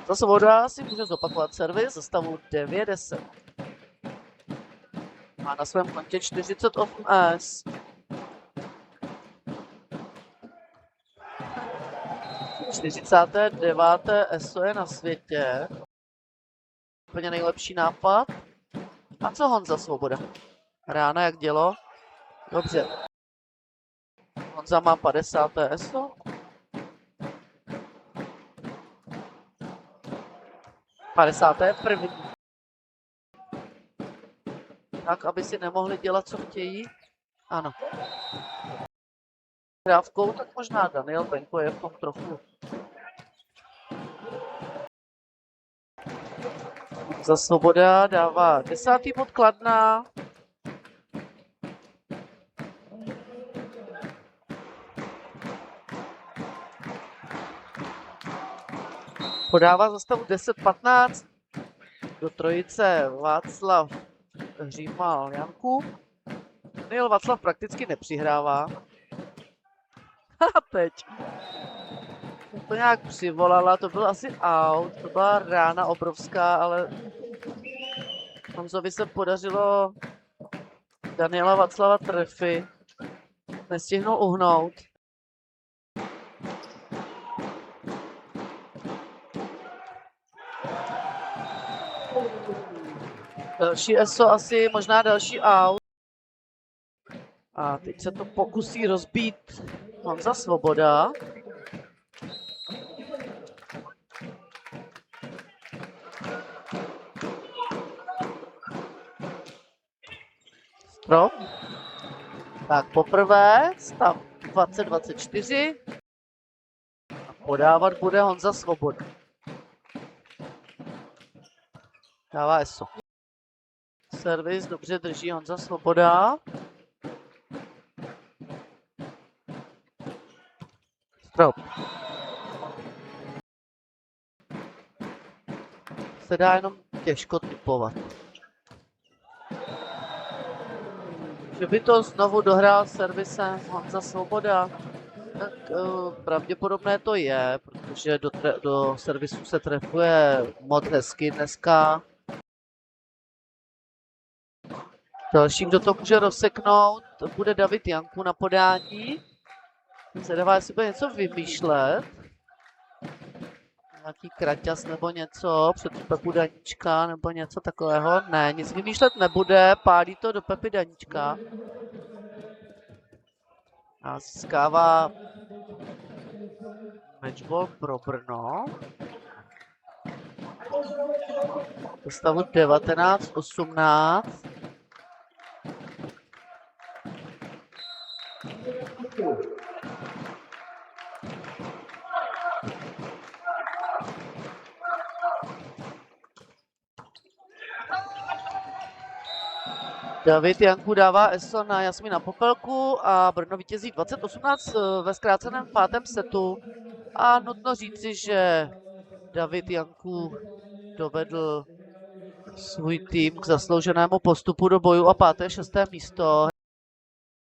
Ta Svoboda si může zopakovat servis za stavu 9-10. Má na svém kontě 48 S. Čtyřicáté 9. ESO je na světě. Úplně nejlepší nápad. A co Honza Svoboda? Rána jak dělo? Dobře. Honza má 50. ESO. první. Tak, aby si nemohli dělat, co chtějí. Ano. Hrávkou, tak možná Daniel Benko je v tom trochu. Za Svoboda dává 10. bod Kladna. Podává za stavu 10-15 do trojice Václav Hřímal Janku. Daniel Václav prakticky nepřihrává. A teď. To nějak přivolala, to byl asi out, to byla rána obrovská, ale Honzovi se podařilo Daniela Václava trefy. Nestihnul uhnout. Další ESO asi, možná další out. A teď se to pokusí rozbít Honza Svoboda. Strop. Tak poprvé stav 20-24. A podávat bude Honza Svoboda. Dává ESO. Servis dobře drží Honza Svoboda. Strop. Se dá jenom těžko typovat. Že by to znovu dohrál servisem Honza Svoboda, tak pravděpodobné to je, protože do servisu se trefuje moc hezky dneska. Další, kdo to může rozseknout, to bude David Janku na podání. Se dává, jestli bude něco vymýšlet. Nějaký kraťas nebo něco, před Pepu Daníčka nebo něco takového. Ne, nic vymýšlet nebude, pálí to do Pepy Daníčka. A získává matchball pro Brno. Do stavu 19-18. David Janku dává ESO na Jasmína Popelku a Brno vítězí 20-18 ve zkráceném 5. setu. A nutno říci, že David Janku dovedl svůj tým k zaslouženému postupu do bojů a 5. 6. místo.